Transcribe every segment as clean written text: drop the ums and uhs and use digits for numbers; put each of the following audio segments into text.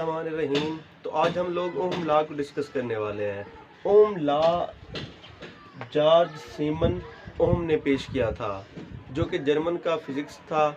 बिस्मिल्लाहिर्रहमानिर्रहीम। तो आज हम लोग ओम लॉ को डिस्कस करने वाले हैं। ओम लॉ जॉर्ज सीमन ओम ने पेश किया था, जो कि जर्मन का फिजिक्स था।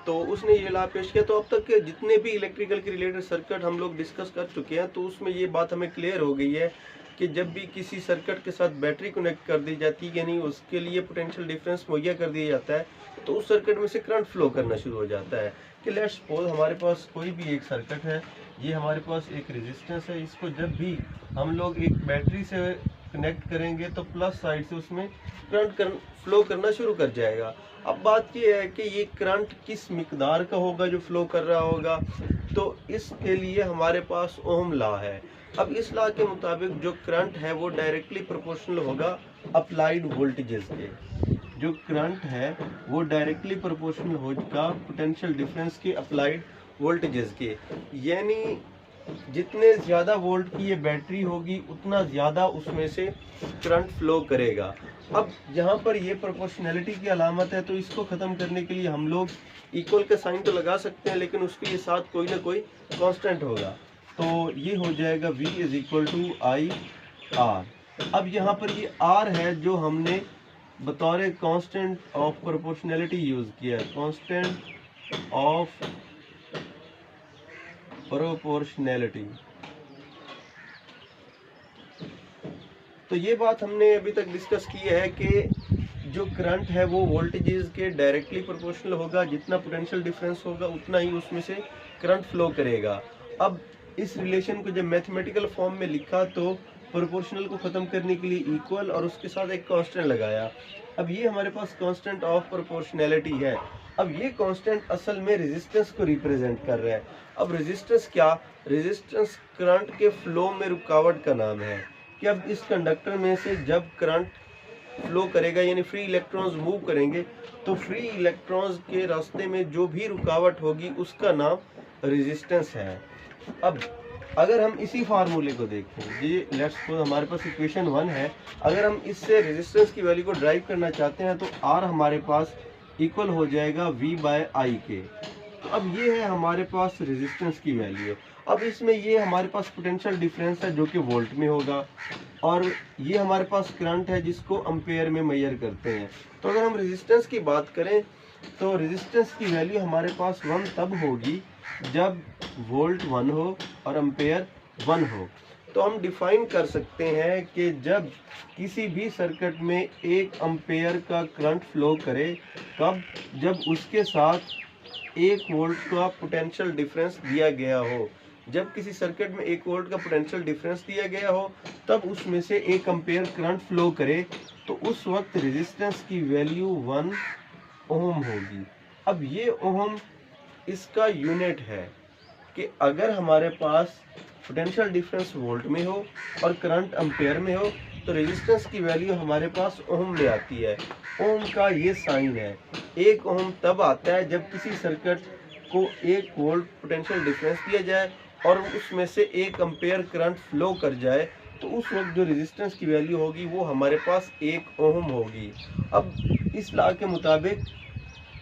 तो उसने ये लॉ पेश किया। तो अब तक के जितने भी इलेक्ट्रिकल के रिलेटेड सर्किट हम लोग डिस्कस कर चुके हैं, तो उसमें ये बात हमें क्लियर हो गई है कि जब भी किसी सर्किट के साथ बैटरी कनेक्ट कर दी जाती है, यानी उसके लिए पोटेंशियल डिफरेंस मुहैया कर दिया जाता है, तो उस सर्किट में से करंट फ्लो करना शुरू हो जाता है। कि लेट्स सपोज हमारे पास कोई भी एक सर्किट है, ये हमारे पास एक रेजिस्टेंस है। इसको जब भी हम लोग एक बैटरी से कनेक्ट करेंगे तो प्लस साइड से उसमें करंट फ्लो करना शुरू कर जाएगा। अब बात ये है कि ये करंट किस मिकदार का होगा जो फ्लो कर रहा होगा, तो इसके लिए हमारे पास ओम लॉ है। अब इस लॉ के मुताबिक जो करंट है वो डायरेक्टली प्रोपोर्शनल होगा अप्लाइड वोल्टेजेस के। जो करंट है वो डायरेक्टली प्रोपोर्शनल होगा पोटेंशियल डिफरेंस के अप्लाइड वोल्टेजेस के। यानी जितने ज़्यादा वोल्ट की ये बैटरी होगी उतना ज़्यादा उसमें से करंट फ्लो करेगा। अब यहाँ पर ये प्रोपोर्शनैलिटी की अलामत है, तो इसको ख़त्म करने के लिए हम लोग इक्वल का साइन तो लगा सकते हैं, लेकिन उसके साथ कोई ना कोई कांस्टेंट होगा। तो ये हो जाएगा V is equal to I R. अब यहाँ पर ये R है जो हमने बतौर कांस्टेंट ऑफ प्रोपोर्शनैलिटी यूज़ किया है। Constant of proportionality. तो ये बात हमने अभी तक डिस्कस की है कि जो करंट है वो वोल्टेजेस के डायरेक्टली प्रोपोर्शनल होगा। जितना पोटेंशियल डिफरेंस होगा उतना ही उसमें से करंट फ्लो करेगा। अब इस रिलेशन को जब मैथमेटिकल फॉर्म में लिखा तो प्रोपोर्शनल को ख़त्म करने के लिए इक्वल और उसके साथ एक कांस्टेंट लगाया। अब ये हमारे पास कांस्टेंट ऑफ प्रोपोर्शनैलिटी है। अब ये कांस्टेंट असल में रेजिस्टेंस को रिप्रेजेंट कर रहा है। अब रेजिस्टेंस क्या? रेजिस्टेंस करंट के फ्लो में रुकावट का नाम है। कि अब इस कंडक्टर में से जब करंट फ्लो करेगा, यानी फ्री इलेक्ट्रॉन्स मूव करेंगे, तो फ्री इलेक्ट्रॉन्स के रास्ते में जो भी रुकावट होगी उसका नाम रेजिस्टेंस है। अब अगर हम इसी फार्मूले को देखें, ये लेट्स सपोज हमारे पास इक्वेशन 1 है। अगर हम इससे रेजिस्टेंस की वैल्यू को ड्राइव करना चाहते हैं तो R हमारे पास इक्वल हो जाएगा V/I के। तो अब ये है हमारे पास रेजिस्टेंस की वैल्यू। अब इसमें ये हमारे पास पोटेंशियल डिफरेंस है जो कि वोल्ट में होगा, और ये हमारे पास करंट है जिसको एम्पेयर में मेजर करते हैं। तो अगर हम रेजिस्टेंस की बात करें तो रेजिस्टेंस की वैल्यू हमारे पास 1 तब होगी जब वोल्ट 1 हो और एम्पेयर 1 हो। तो हम डिफाइन कर सकते हैं कि जब किसी भी सर्किट में 1 एम्पेयर का करंट फ्लो करे, कब? जब उसके साथ 1 वोल्ट का पोटेंशियल डिफरेंस दिया गया हो। जब किसी सर्किट में 1 वोल्ट का पोटेंशियल डिफरेंस दिया गया हो तब उसमें से 1 एम्पेयर करंट फ्लो करे, तो उस वक्त रेजिस्टेंस की वैल्यू 1 ओम होगी। अब ये ओम इसका यूनिट है कि अगर हमारे पास पोटेंशियल डिफरेंस वोल्ट में हो और करंट एम्पेयर में हो तो रेजिस्टेंस की वैल्यू हमारे पास ओम में आती है। ओम का ये साइन है। 1 ओम तब आता है जब किसी सर्किट को 1 वोल्ट पोटेंशियल डिफरेंस दिया जाए और उसमें से 1 एम्पेयर करंट फ्लो कर जाए, तो उस वक्त जो रेजिस्टेंस की वैल्यू होगी वो हमारे पास 1 ओम होगी। अब इस लॉ के मुताबिक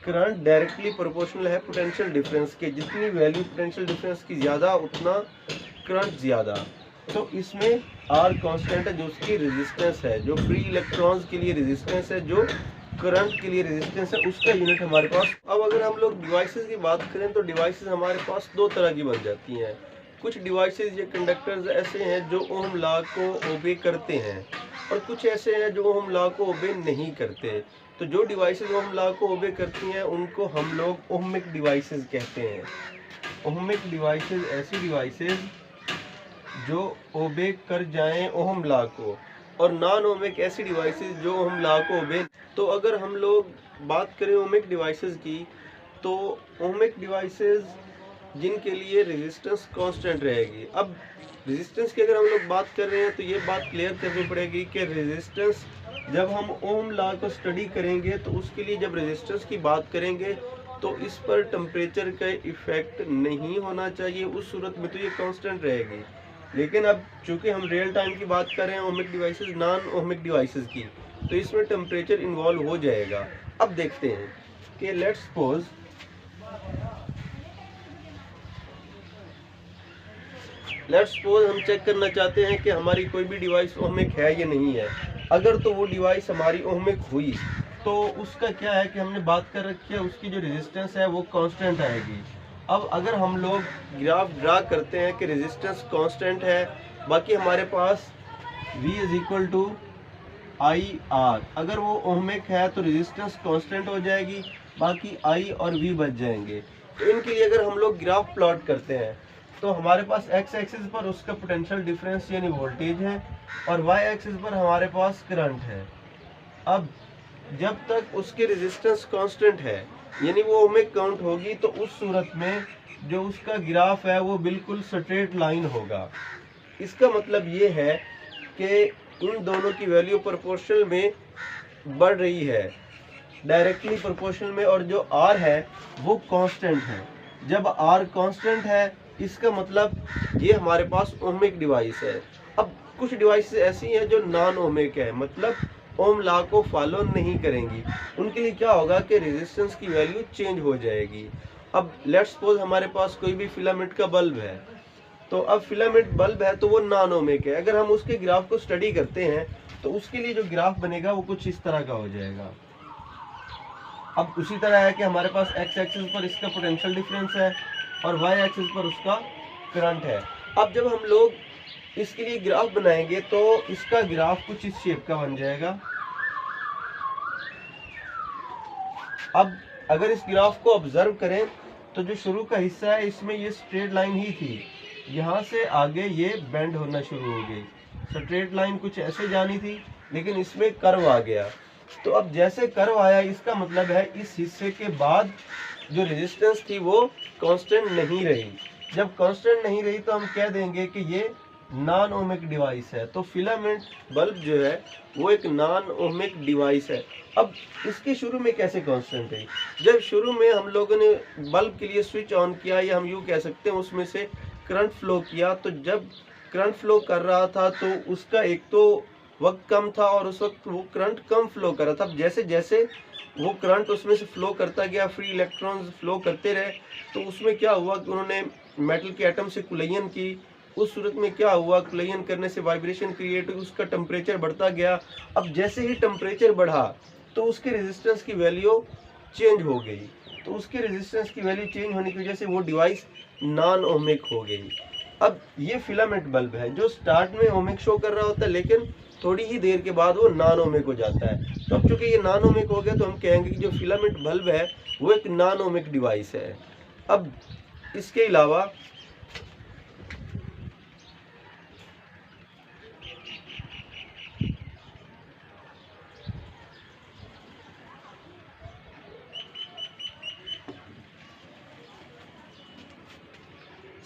करंट डायरेक्टली प्रोपोर्शनल है पोटेंशियल डिफरेंस के। जितनी वैल्यू पोटेंशियल डिफरेंस की ज़्यादा उतना करंट ज़्यादा। तो इसमें R कांस्टेंट है जो उसकी रेजिस्टेंस है, जो फ्री इलेक्ट्रॉन्स के लिए रेजिस्टेंस है, जो करंट के लिए रेजिस्टेंस है, उसका यूनिट हमारे पास। अब अगर हम लोग डिवाइसेस की बात करें तो डिवाइसेस हमारे पास 2 तरह की बन जाती हैं। कुछ डिवाइसेस या कंडक्टर्स ऐसे हैं जो ओम लॉ को ओबे करते हैं, और कुछ ऐसे हैं जो ओम लॉ को ओबे नहीं करते। तो जो डिवाइसेस ओम लॉ को ओबे करती हैं उनको हम लोग ओहमिक डिवाइसेस कहते हैं। ओहमिक डिवाइसेस ऐसी डिवाइसेस जो ओबे कर जाएं ओहम लॉ को, और नॉन ओमिक ऐसी डिवाइसेस जो ओहम लॉ को ओबे। तो अगर हम लोग बात करें ओमिक डिवाइसेस की, तो ओमिक डिवाइसेस जिनके लिए रेजिस्टेंस कांस्टेंट रहेगी। अब रेजिस्टेंस की अगर हम लोग बात कर रहे हैं तो ये बात क्लियर करनी पड़ेगी कि रेजिस्टेंस जब हम ओम लॉ को स्टडी करेंगे तो उसके लिए जब रेजिस्टेंस की बात करेंगे तो इस पर टेम्परेचर का इफेक्ट नहीं होना चाहिए। उस सूरत में तो ये कांस्टेंट रहेगी। लेकिन अब चूंकि हम रियल टाइम की बात कर रहे हैं ohmic devices non ohmic devices की, तो इसमें टेम्परेचर इन्वॉल्व हो जाएगा। अब देखते हैं कि लेट्स सपोज लेट्स सपोज हम चेक करना चाहते हैं कि हमारी कोई भी डिवाइस ओहमिक है या नहीं है। अगर तो वो डिवाइस हमारी ओहमिक हुई तो उसका क्या है कि हमने बात कर रखी है, उसकी जो रेजिस्टेंस है वो कांस्टेंट आएगी। अब अगर हम लोग ग्राफ ड्रा करते हैं कि रेजिस्टेंस कांस्टेंट है, बाकी हमारे पास V is equal to IR, अगर वो ओहमिक है तो रेजिस्टेंस कांस्टेंट हो जाएगी, बाकी I और V बच जाएंगे। तो इनके लिए अगर हम लोग ग्राफ प्लॉट करते हैं तो हमारे पास x एक्सिस पर उसका पोटेंशियल डिफरेंस यानी वोल्टेज है और y एक्सिस पर हमारे पास करंट है। अब जब तक उसके रेजिस्टेंस कांस्टेंट है यानी वो ओहमिक काउंट होगी, तो उस सूरत में जो उसका ग्राफ है वो बिल्कुल स्ट्रेट लाइन होगा। इसका मतलब ये है कि इन दोनों की वैल्यू प्रोपोर्शनल में बढ़ रही है, डायरेक्टली प्रोपोर्शनल में, और जो R है वो कांस्टेंट है। जब R कांस्टेंट है इसका मतलब ये हमारे पास ओहमिक डिवाइस है। अब कुछ डिवाइस ऐसी हैं जो नॉन ओहमिक है, मतलब ओम लॉ को फॉलो नहीं करेंगी। उनके लिए क्या होगा कि रेजिस्टेंस की वैल्यू चेंज हो जाएगी। अब लेट्स सपोज हमारे पास कोई भी फिलामेंट का बल्ब है, तो अब फिलामेंट बल्ब है तो वो नॉन ओहमिक है। अगर हम उसके ग्राफ को स्टडी करते हैं तो उसके लिए जो ग्राफ बनेगा वो कुछ इस तरह का हो जाएगा। अब उसी तरह है कि हमारे पास x एक्सिस पर इसका पोटेंशियल डिफरेंस है और y एक्सिस पर उसका करंट है। अब जब हम लोग इसके लिए ग्राफ बनाएंगे तो इसका ग्राफ कुछ इस शेप का बन जाएगा। अब अगर इस ग्राफ को ऑब्जर्व करें तो जो शुरू का हिस्सा है इसमें ये स्ट्रेट लाइन ही थी, यहाँ से आगे ये बेंड होना शुरू हो गई। स्ट्रेट लाइन कुछ ऐसे जानी थी लेकिन इसमें कर्व आ गया। तो अब जैसे कर्व आया इसका मतलब है इस हिस्से के बाद जो रेजिस्टेंस थी वो कांस्टेंट नहीं रही। जब कांस्टेंट नहीं रही तो हम कह देंगे कि ये नॉन ओहमिक डिवाइस है। तो फिलामेंट बल्ब जो है वो एक नॉन ओहमिक डिवाइस है। अब इसके शुरू में कैसे कांस्टेंट है? जब शुरू में हम लोगों ने बल्ब के लिए स्विच ऑन किया, या हम यूँ कह सकते हैं उसमें से करंट फ्लो किया, तो जब करंट फ्लो कर रहा था तो उसका एक तो वक्त कम था और उस वक्त वो करंट कम फ्लो कर रहा था। अब जैसे जैसे वो करंट उसमें से फ्लो करता गया, फ्री इलेक्ट्रॉन्स फ्लो करते रहे, तो उसमें क्या हुआ कि उन्होंने मेटल के एटम से कुलयन की। उस सूरत में क्या हुआ, कुलयन करने से वाइब्रेशन क्रिएट हुई, उसका टेम्परेचर बढ़ता गया। अब जैसे ही टेम्परेचर बढ़ा तो उसके रेजिस्टेंस की वैल्यू चेंज हो गई। तो उसके रेजिस्टेंस की वैल्यू चेंज होने की वजह से वो डिवाइस नॉन ओहमिक हो गई। अब ये फिलामेंट बल्ब है जो स्टार्ट में ओहमिक शो कर रहा होता है, लेकिन थोड़ी ही देर के बाद वो नॉन ओहमिक हो जाता है। तो अब चूंकि ये नॉन ओहमिक हो गया तो हम कहेंगे कि जो फिलामेंट बल्ब है वो एक नॉन ओहमिक डिवाइस है। अब इसके अलावा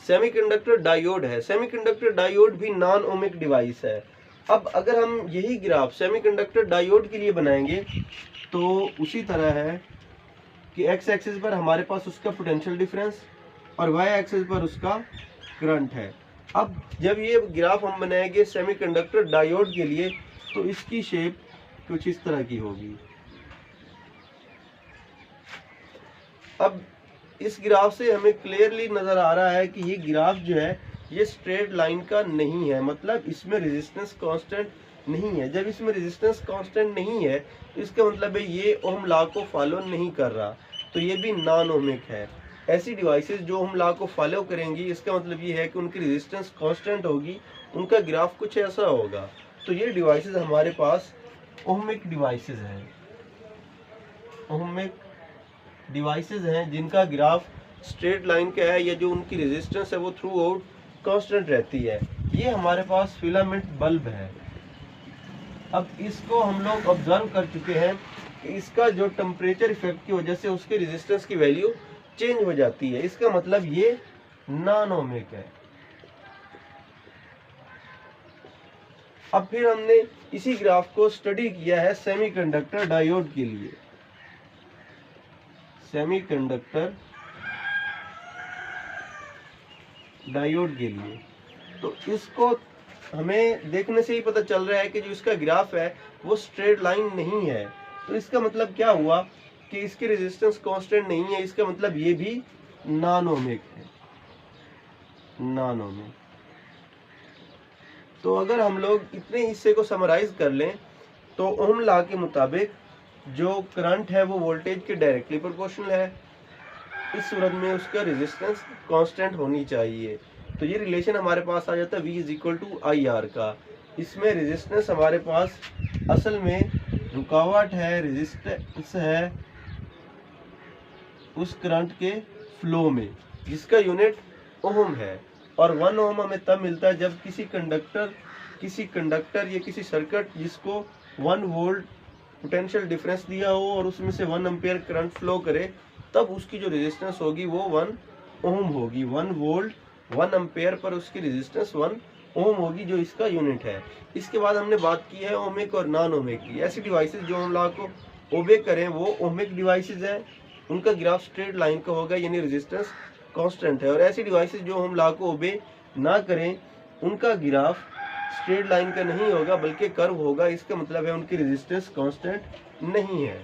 सेमीकंडक्टर डायोड है। सेमीकंडक्टर डायोड भी नॉन ओहमिक डिवाइस है। अब अगर हम यही ग्राफ सेमीकंडक्टर डायोड के लिए बनाएंगे तो उसी तरह है कि x एक्सिस पर हमारे पास उसका पोटेंशियल डिफरेंस और y एक्सिस पर उसका करंट है। अब जब ये ग्राफ हम बनाएंगे सेमीकंडक्टर डायोड के लिए तो इसकी शेप कुछ इस तरह की होगी। अब इस ग्राफ से हमें क्लियरली नजर आ रहा है कि ये ग्राफ जो है ये स्ट्रेट लाइन का नहीं है, मतलब इसमें रेजिस्टेंस कांस्टेंट नहीं है। जब इसमें रेजिस्टेंस कांस्टेंट नहीं है तो इसका मतलब है ये ओम लॉ को फॉलो नहीं कर रहा, तो ये भी नॉन ओहमिक है। ऐसी डिवाइसेस जो ओम लॉ को फॉलो करेंगी इसका मतलब ये है कि उनकी रेजिस्टेंस कांस्टेंट होगी, उनका ग्राफ कुछ ऐसा होगा। तो ये डिवाइसेस हमारे पास ओहमिक डिवाइसेस हैं, ओहमिक डिवाइसेस हैं जिनका ग्राफ स्ट्रेट लाइन का है या जो उनकी रेजिस्टेंस है वो थ्रू आउट कांस्टेंट रहती है। ये हमारे पास फिलामेंट बल्ब है। अब इसको हम लोग ऑब्जर्व कर चुके हैं कि इसका जो टेम्परेचर इफेक्ट की वजह से उसके रेजिस्टेंस की वैल्यू चेंज हो जाती है। इसका मतलब ये नॉन ओहमिक है। अब फिर हमने इसी ग्राफ को स्टडी किया है सेमीकंडक्टर डायोड के लिए। सेमीकंडक्टर डायोड के लिए तो इसको हमें देखने से ही पता चल रहा है कि जो इसका ग्राफ है वो स्ट्रेट लाइन नहीं है। तो इसका मतलब क्या हुआ कि इसकी रेजिस्टेंस कांस्टेंट नहीं है, इसका मतलब ये भी नॉन ओहमिक है, नॉन ओहमिक। तो अगर हम लोग इतने हिस्से को समराइज कर लें तो ओम लॉ के मुताबिक जो करंट है वो वोल्टेज के डायरेक्टली प्रोपोर्शनल है। इस सूरत में उसका रेजिस्टेंस कांस्टेंट होनी चाहिए। तो ये रिलेशन हमारे पास आ जाता है V is equal to I R का। इसमें रेजिस्टेंस हमारे पास असल में रुकावट है, रेजिस्टेंस है उस करंट के फ्लो में जिसका यूनिट ओम है। और 1 ओम हमें तब मिलता है जब किसी कंडक्टर या किसी सर्किट जिसको 1 वोल्ट पोटेंशियल डिफरेंस दिया हो और उसमें से 1 एम्पियर करंट फ्लो करे, तब उसकी जो रेजिस्टेंस होगी वो 1 ओम होगी। 1 वोल्ट 1 एम्पियर पर उसकी रेजिस्टेंस 1 ओम होगी, जो इसका यूनिट है। इसके बाद हमने बात की है ओमिक और नॉन ओमिक की। ऐसी डिवाइसेस जो ओम लॉ को ओबे करें वो ओमिक डिवाइसेस हैं, उनका ग्राफ स्ट्रेट लाइन का होगा, यानी रेजिस्टेंस कांस्टेंट है। और ऐसी डिवाइसेस जो ओम लॉ को ओबे ना करें उनका ग्राफ स्ट्रेट लाइन का नहीं होगा बल्कि कर्व होगा। इसका मतलब है उनकी रेजिस्टेंस कांस्टेंट नहीं है।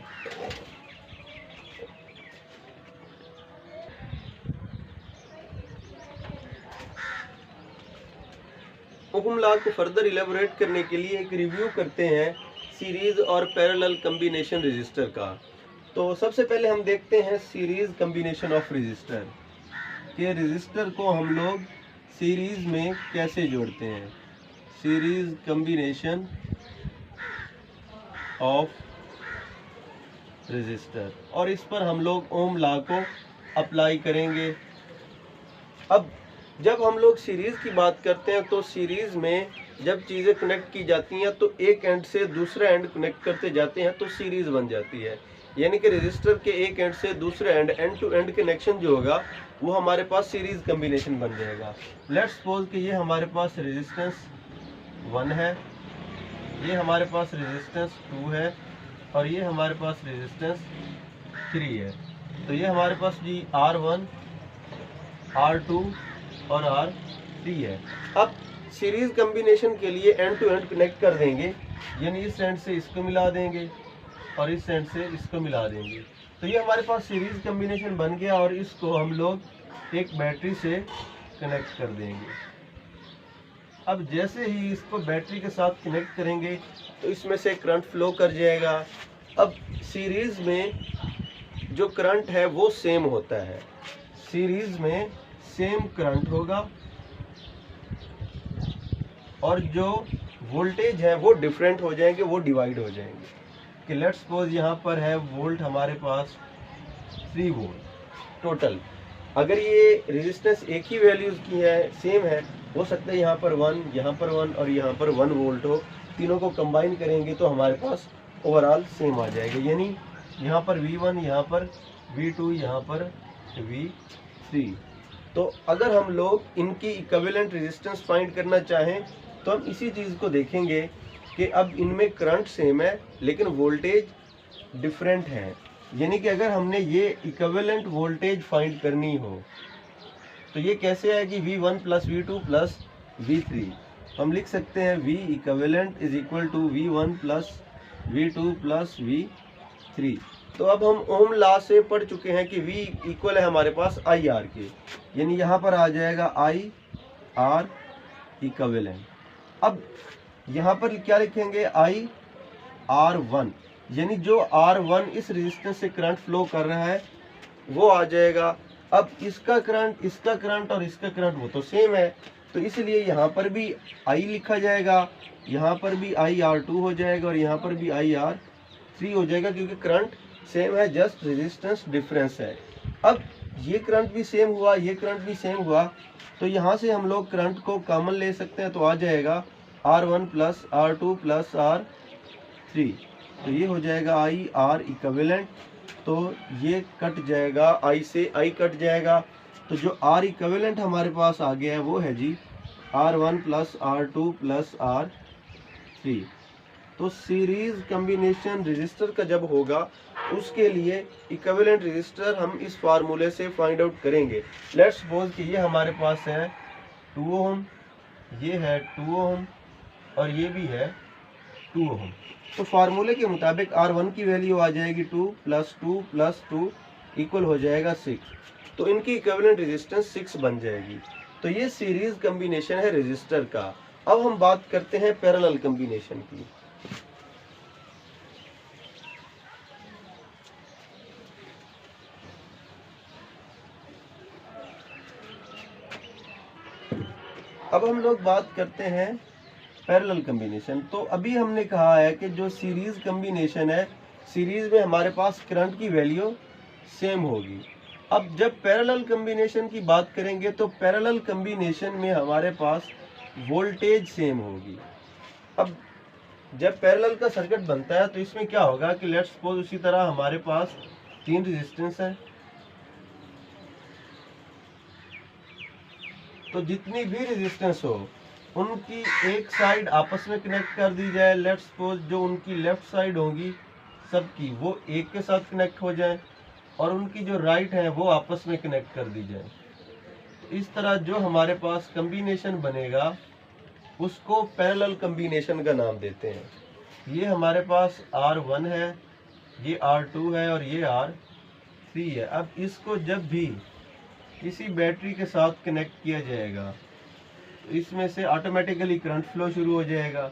ओम लॉ को फर्दर इलेबोरेट करने के लिए एक रिव्यू करते हैं सीरीज और पैरेलल कॉम्बिनेशन रेजिस्टर का। तो सबसे पहले हम देखते हैं सीरीज कॉम्बिनेशन ऑफ रेजिस्टर के रेजिस्टर को हम लोग सीरीज में कैसे जोड़ते हैं। सीरीज कॉम्बिनेशन ऑफ रेजिस्टर, और इस पर हम लोग ओम लॉ को अप्लाई करेंगे। अब जब हम लोग सीरीज की बात करते हैं तो सीरीज में जब चीज़ें कनेक्ट की जाती हैं तो एक एंड से दूसरा एंड कनेक्ट करते जाते हैं तो सीरीज बन जाती है। यानी कि रेजिस्टर के एक एंड से दूसरे एंड टू एंड कनेक्शन जो होगा वो हमारे पास सीरीज कॉम्बिनेशन बन जाएगा। लेट्स सपोज कि ये हमारे पास रेजिस्टेंस 1 है, ये हमारे पास रेजिस्टेंस 2 है और ये हमारे पास रेजिस्टेंस 3 है। तो ये हमारे पास जी R1 R2 और R3 है। अब सीरीज कॉम्बिनेशन के लिए एंड टू एंड कनेक्ट कर देंगे, यानी इस एंड से इसको मिला देंगे और इस एंड से इसको मिला देंगे। तो ये हमारे पास सीरीज कॉम्बिनेशन बन गया और इसको हम लोग एक बैटरी से कनेक्ट कर देंगे। अब जैसे ही इसको बैटरी के साथ कनेक्ट करेंगे तो इसमें से करंट फ्लो कर जाएगा। अब सीरीज में जो करंट है वो सेम होता है, सीरीज में सेम करंट होगा और जो वोल्टेज है वो डिफरेंट हो जाएंगे, वो डिवाइड हो जाएंगे। कि लेट्स सपोज यहाँ पर है वोल्ट हमारे पास 3 वोल्ट टोटल। अगर ये रेजिस्टेंस एक ही वैल्यूज की है, सेम है, हो सकता है यहाँ पर 1, यहाँ पर 1 और यहाँ पर 1 वोल्ट हो। तीनों को कंबाइन करेंगे तो हमारे पास ओवरऑल सेम आ जाएगा, यानी यहाँ पर V1, यहाँ पर V2, यहाँ पर V3। तो अगर हम लोग इनकी इक्विवेलेंट रेजिस्टेंस फाइंड करना चाहें तो हम इसी चीज़ को देखेंगे कि अब इनमें करंट सेम है लेकिन वोल्टेज डिफरेंट है। यानी कि अगर हमने ये इक्विवेलेंट वोल्टेज फाइंड करनी हो तो ये कैसे आएगी, V1 plus V2 plus V3। हम लिख सकते हैं V equivalent is equal to V1 plus V2 plus V3। तो अब हम ओम लॉ से पढ़ चुके हैं कि V इक्वल है हमारे पास आई आर के, यानी यहाँ पर आ जाएगा आई आर इक्विवेलेंट। अब यहाँ पर क्या लिखेंगे, आई R1, यानी जो R1 इस रेजिस्टेंस से करंट फ्लो कर रहा है वो आ जाएगा। अब इसका करंट और इसका करंट वो तो सेम है, तो इसलिए यहाँ पर भी I लिखा जाएगा, यहाँ पर भी IR2 हो जाएगा और यहाँ पर भी IR3 हो जाएगा, क्योंकि करंट सेम है, जस्ट रेजिस्टेंस डिफरेंस है। अब ये करंट भी सेम हुआ, ये करंट भी सेम हुआ, तो यहाँ से हम लोग करंट को कॉमन ले सकते हैं, तो आ जाएगा R1 plus R2 plus R3। तो ये हो जाएगा आई आर इक्विवेलेंट। तो ये कट जाएगा, आई से आई कट जाएगा, तो जो R इक्विवेलेंट हमारे पास आ गया है वो है जी R1 plus R2 plus R3। तो सीरीज कॉम्बिनेशन रेजिस्टर का जब होगा उसके लिए इक्विवेलेंट रेजिस्टर हम इस फार्मूले से फाइंड आउट करेंगे। लेट्स सपोज कि ये हमारे पास है 2 ओम, ये है 2 ओम और ये भी है 2 ओम। तो फार्मूले के मुताबिक R1 की वैल्यू आ जाएगी 2 प्लस 2 इक्वल हो जाएगा 6। तो इनकी इक्विवेलेंट रेजिस्टेंस 6 बन जाएगी। तो ये सीरीज कॉम्बिनेशन है रेजिस्टर का। अब हम बात करते हैं पैरेलल कॉम्बिनेशन की। अब हम लोग बात करते हैं पैरेलल कॉम्बिनेशन। तो अभी हमने कहा है कि जो सीरीज कॉम्बिनेशन है, सीरीज में हमारे पास करंट की वैल्यू सेम होगी। अब जब पैरेलल कॉम्बिनेशन की बात करेंगे तो पैरेलल कॉम्बिनेशन में हमारे पास वोल्टेज सेम होगी। अब जब पैरेलल का सर्किट बनता है तो इसमें क्या होगा कि लेट्स सपोज उसी तरह हमारे पास 3 रेजिस्टेंस है, तो जितनी भी रेजिस्टेंस हो उनकी एक साइड आपस में कनेक्ट कर दी जाए। लेट्स सपोज जो उनकी लेफ्ट साइड होगी सबकी वो एक के साथ कनेक्ट हो जाए और उनकी जो राइट है वो आपस में कनेक्ट कर दी जाए। तो इस तरह जो हमारे पास कॉम्बिनेशन बनेगा उसको पैरेलल कॉम्बिनेशन का नाम देते हैं। ये हमारे पास R1 है, ये R2 है और ये R3 है। अब इसको जब भी किसी बैटरी के साथ कनेक्ट किया जाएगा तो इसमें से ऑटोमेटिकली करंट फ्लो शुरू हो जाएगा।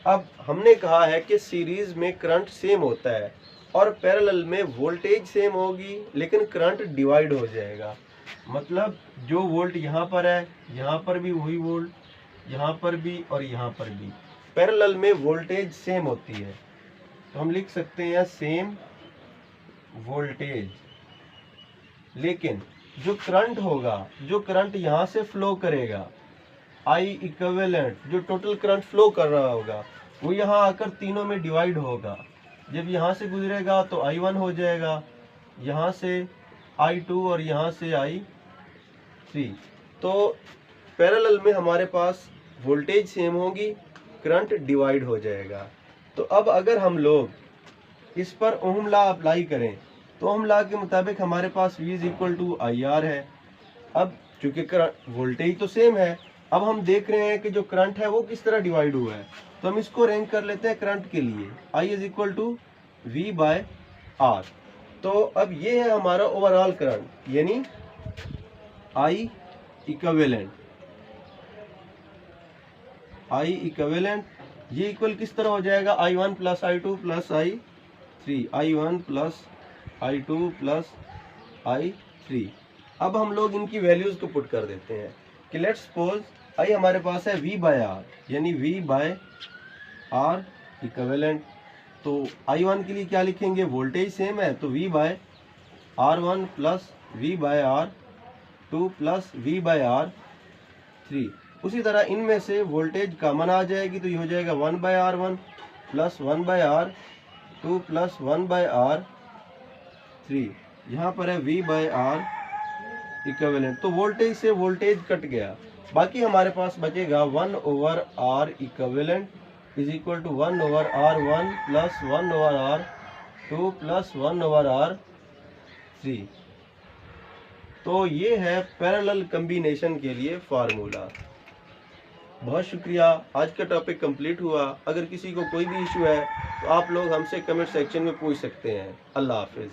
अब हमने कहा है कि सीरीज में करंट सेम होता है और पैरेलल में वोल्टेज सेम होगी लेकिन करंट डिवाइड हो जाएगा। मतलब जो वोल्ट यहाँ पर है यहाँ पर भी वही वोल्ट, यहाँ पर भी और यहाँ पर भी। पैरेलल में वोल्टेज सेम होती है तो हम लिख सकते हैं सेम वोल्टेज। लेकिन जो करंट होगा, जो करंट यहाँ से फ्लो करेगा, आई इक्विवेलेंट, जो टोटल करंट फ्लो कर रहा होगा वो यहाँ आकर तीनों में डिवाइड होगा। जब यहाँ से गुजरेगा तो I1 हो जाएगा, यहाँ से I2 और यहाँ से I3। तो पैरेलल में हमारे पास वोल्टेज सेम होगी, करंट डिवाइड हो जाएगा। तो अब अगर हम लोग इस पर ओम लॉ अप्लाई करें तो ओम लॉ के मुताबिक हमारे पास V = IR है। अब चूंकि करंट वोल्टेज तो सेम है, अब हम देख रहे हैं कि जो करंट है वो किस तरह डिवाइड हुआ है, तो हम इसको रैंक कर लेते हैं करंट के लिए। I = V/R। तो अब ये है हमारा ओवरऑल करंट, यानी I इक्विवेलेंट ये इक्वल किस तरह हो जाएगा, I1 + I2 + I3, I1 + I2 + I3। अब हम लोग इनकी वैल्यूज को पुट कर देते हैं कि लेट्स सपोज I हमारे पास है V/R, यानी V/R इक्विवेलेंट। तो I1 के लिए क्या लिखेंगे, वोल्टेज सेम है तो V/R1 + V/R2 + V/R3। उसी तरह इनमें से वोल्टेज कॉमन आ जाएगी तो ये हो जाएगा 1/R1 + 1/R2 + 1/R3। यहाँ पर है V/R इक्विवेलेंट, तो वोल्टेज से वोल्टेज कट गया, बाकी हमारे पास बचेगा 1/R equivalent = 1/R1 + 1/R2 + 1/R3। तो ये है पैरेलल कॉम्बिनेशन के लिए फार्मूला। बहुत शुक्रिया, आज का टॉपिक कंप्लीट हुआ। अगर किसी को कोई भी इशू है तो आप लोग हमसे कमेंट सेक्शन में पूछ सकते हैं। अल्लाह हाफिज़।